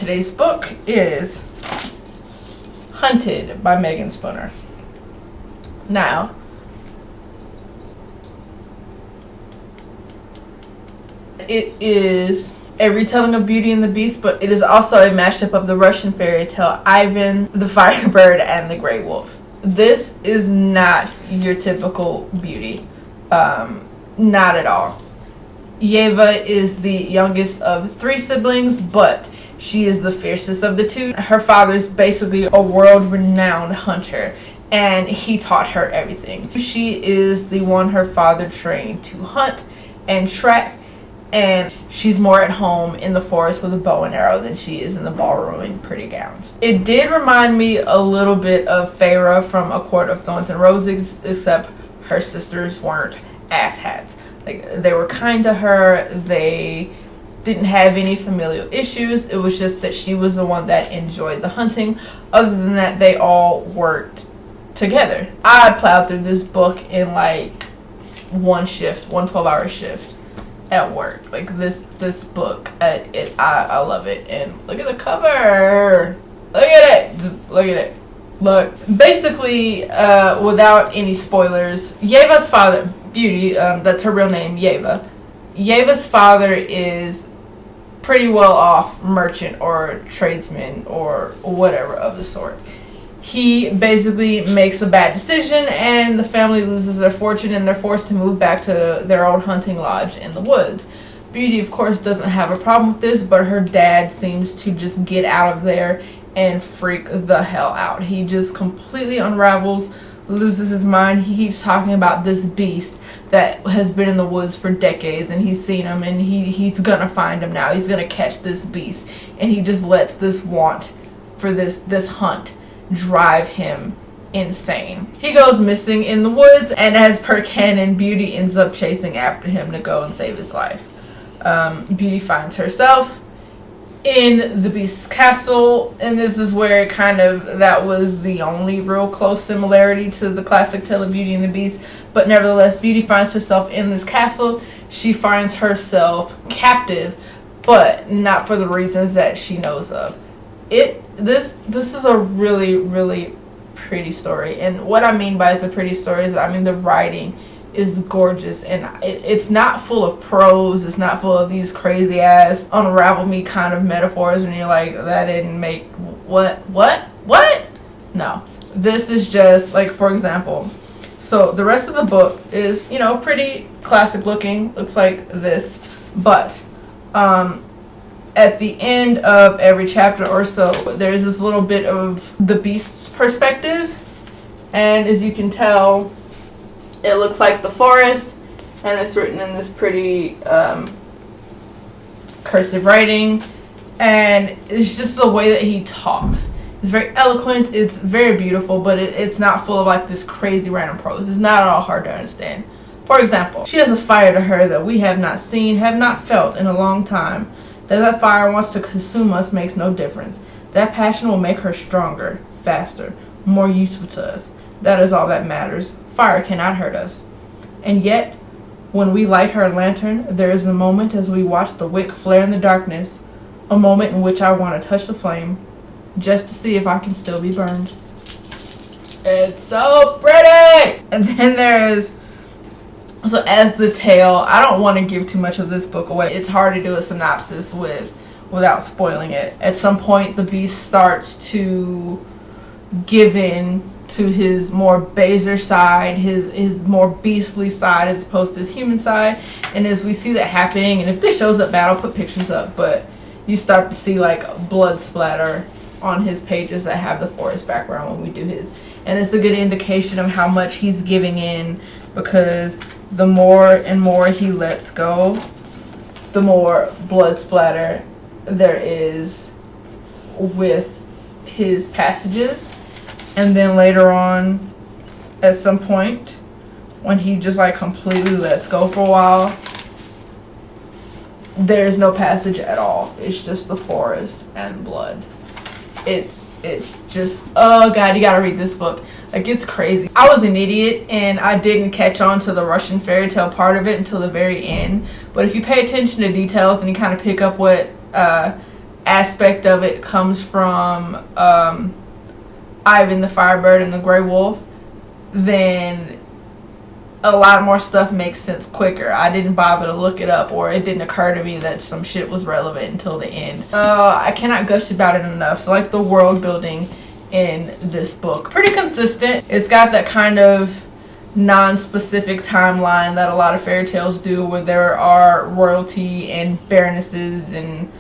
today's book is Hunted by Megan Spooner. Now, it is a retelling of Beauty and the Beast, but it is also a mashup of the Russian fairy tale Ivan, the Firebird, and the Grey Wolf. This is not your typical Beauty. Not at all. Yeva is the youngest of 3 siblings, but she is the fiercest of the 2. Her father's basically a world-renowned hunter, and he taught her everything. She is the one her father trained to hunt and track, and she's more at home in the forest with a bow and arrow than she is in the ballroom in pretty gowns. It did remind me a little bit of Feyre from A Court of Thorns and Roses, except her sisters weren't asshats. Like, they were kind to her, they didn't have any familial issues. It was just that she was the one that enjoyed the hunting. Other than that, they all worked together. I plowed through this book in like one 12-hour shift at work. Like, this book, I love it. And look at the cover. Look at it. Just look at it. Look. Basically, without any spoilers, Yeva's father, Beauty, that's her real name, Yeva. Yeva's father is pretty well off merchant or tradesman or whatever of the sort. He basically makes a bad decision and the family loses their fortune and they're forced to move back to their old hunting lodge in the woods. Beauty, of course, doesn't have a problem with this, but her dad seems to just get out of there and freak the hell out. He just completely unravels, loses his mind. He keeps talking about this beast that has been in the woods for decades, and he's seen him, and he's gonna find him now. He's gonna catch this beast, and he just lets this want for this hunt drive him insane. He goes missing in the woods, and as per canon, Beauty ends up chasing after him to go and save his life. Beauty finds herself in the Beast's castle, and this is where that was the only real close similarity to the classic tale of Beauty and the Beast. But nevertheless, Beauty finds herself in this castle. She finds herself captive, but not for the reasons that she knows of. This is a really, really pretty story, and what I mean by it's a pretty story is, the writing is gorgeous, and it's not full of prose. It's not full of these crazy ass unravel me kind of metaphors when you're like, that didn't make what. No, this is just like, for example, so the rest of the book is pretty classic looking, looks like this, but at the end of every chapter or so there's this little bit of the Beast's perspective, and as you can tell, it looks like the forest, and it's written in this pretty cursive writing, and it's just the way that he talks. It's very eloquent, it's very beautiful, but it's not full of like this crazy random prose. It's not at all hard to understand. For example, she has a fire to her that we have not seen, have not felt in a long time. That fire wants to consume us makes no difference. That passion will make her stronger, faster, more useful to us. That is all that matters. Fire cannot hurt us. And yet, when we light her lantern, there is a moment as we watch the wick flare in the darkness, a moment in which I want to touch the flame, just to see if I can still be burned. It's so pretty! And then so as the tale, I don't want to give too much of this book away. It's hard to do a synopsis without spoiling it. At some point, the Beast starts to give in to his more baser side, his more beastly side as opposed to his human side. And as we see that happening, and if this shows up bad, I'll put pictures up, but you start to see like blood splatter on his pages that have the forest background when we do his. And it's a good indication of how much he's giving in, because the more and more he lets go, the more blood splatter there is with his passages. And then later on, at some point, when he just like completely lets go for a while, there's no passage at all. It's just the forest and blood. It's just, oh god, you gotta read this book. Like, it's crazy. I was an idiot and I didn't catch on to the Russian fairy tale part of it until the very end. But if you pay attention to details and you kind of pick up what aspect of it comes from Ivan the Firebird and the Grey Wolf, then a lot more stuff makes sense quicker. I didn't bother to look it up, or it didn't occur to me that some shit was relevant until the end. I cannot gush about it enough. So like the world building in this book, pretty consistent. It's got that kind of non-specific timeline that a lot of fairy tales do, where there are royalty and baronesses and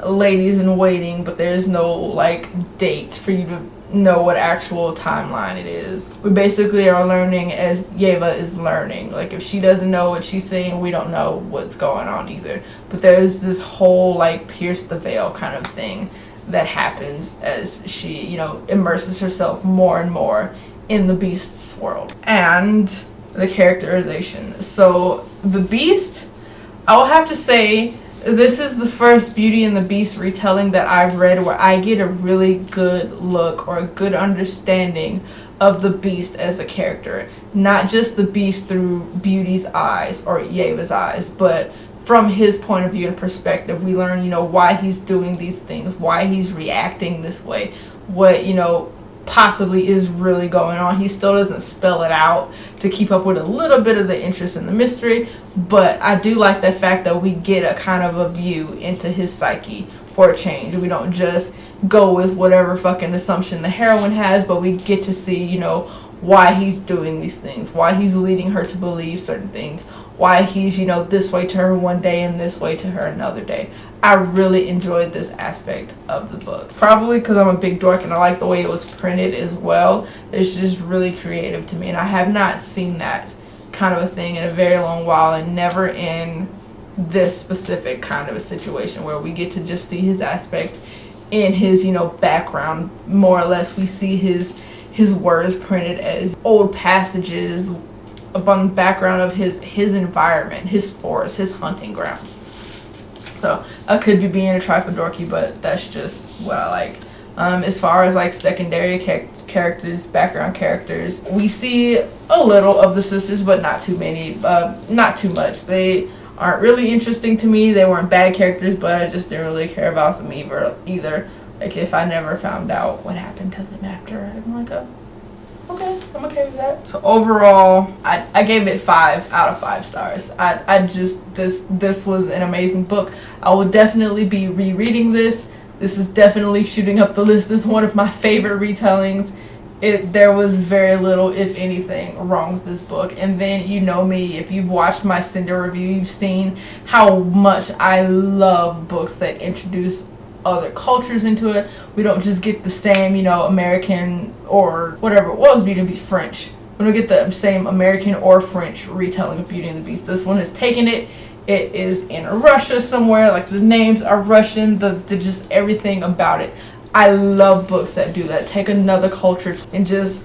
ladies in waiting, but there's no like date for you to know what actual timeline it is. We basically are learning as Yeva is learning. Like if she doesn't know what she's saying, we don't know what's going on either. But there's this whole like pierce the veil kind of thing that happens as she, you know, immerses herself more and more in the beast's world. And the characterization. So the beast, I will have to say, this is the first Beauty and the Beast retelling that I've read where I get a really good look or a good understanding of the Beast as a character. Not just the Beast through Beauty's eyes or Yeva's eyes, but from his point of view and perspective. We learn, you know, why he's doing these things, why he's reacting this way, what, you know, possibly is really going on. He still doesn't spell it out to keep up with a little bit of the interest in the mystery, but I do like the fact that we get a kind of a view into his psyche for a change. We don't just go with whatever fucking assumption the heroine has, but we get to see, you know, why he's doing these things, why he's leading her to believe certain things, why he's, you know, this way to her one day and this way to her another day. I really enjoyed this aspect of the book. Probably because I'm a big dork and I like the way it was printed as well. It's just really creative to me, and I have not seen that kind of a thing in a very long while, and never in this specific kind of a situation where we get to just see his aspect in his, you know, background. More or less we see his words printed as old passages upon the background of his environment, his forest, his hunting grounds. So I could be being a trifle dorky, but that's just what I like. As far as like secondary characters, background characters, we see a little of the sisters, but not too many, not too much. They aren't really interesting to me. They weren't bad characters, but I just didn't really care about them either. Like if I never found out what happened to them after, I'm like, oh, okay, I'm okay with that. So overall, I gave it 5 out of 5 stars. I just, this was an amazing book. I will definitely be rereading this. This is definitely shooting up the list as one of my favorite retellings. There was very little, if anything, wrong with this book. And then, you know me, if you've watched my Cinder review, you've seen how much I love books that introduce other cultures into it. We don't just get the same, you know, American or whatever it was, Beauty and the Beast French. We don't get the same American or French retelling of Beauty and the Beast. This one has taken it. It is in Russia somewhere. Like the names are Russian. The just everything about it. I love books that do that. Take another culture and just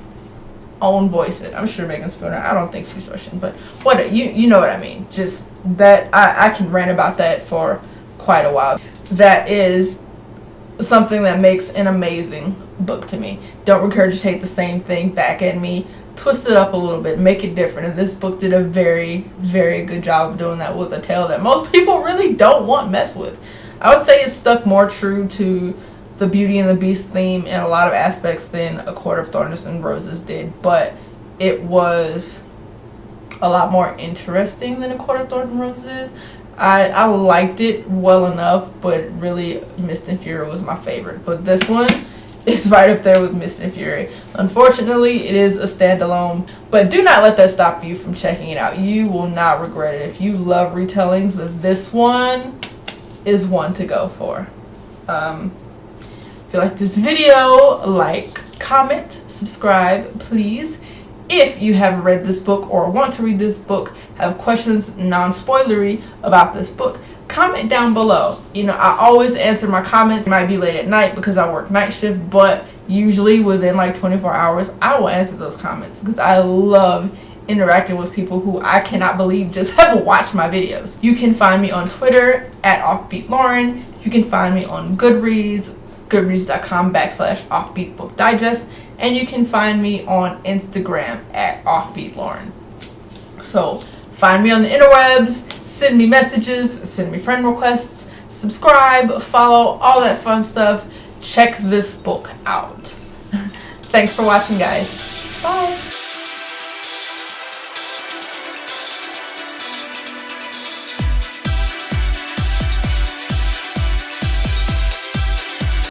own voice it. I'm sure Megan Spooner, I don't think she's Russian, but what you know what I mean. Just that I can rant about that for quite a while. That is something that makes an amazing book to me. Don't regurgitate the same thing back at me. Twist it up a little bit, make it different. And this book did a very, very good job of doing that with a tale that most people really don't want mess with. I would say it stuck more true to the Beauty and the Beast theme in a lot of aspects than A Court of Thorns and Roses did, but it was a lot more interesting than A Court of Thorns and Roses. I liked it well enough, but really Mist and Fury was my favorite. But this one is right up there with Mist and Fury. Unfortunately, it is a standalone, but do not let that stop you from checking it out. You will not regret it. If you love retellings, this one is one to go for. If you like this video, like, comment, subscribe, please. If you have read this book or want to read this book, have questions non-spoilery about this book, comment down below. You know, I always answer my comments. It might be late at night because I work night shift, but usually within like 24 hours, I will answer those comments because I love interacting with people who I cannot believe just have watched my videos. You can find me on Twitter at OffbeatLauren. You can find me on Goodreads, goodreads.com/offbeatbookdigest, and you can find me on Instagram at offbeatlauren. So find me on the interwebs, send me messages, send me friend requests, subscribe, follow, all that fun stuff. Check this book out. Thanks for watching, guys. Bye.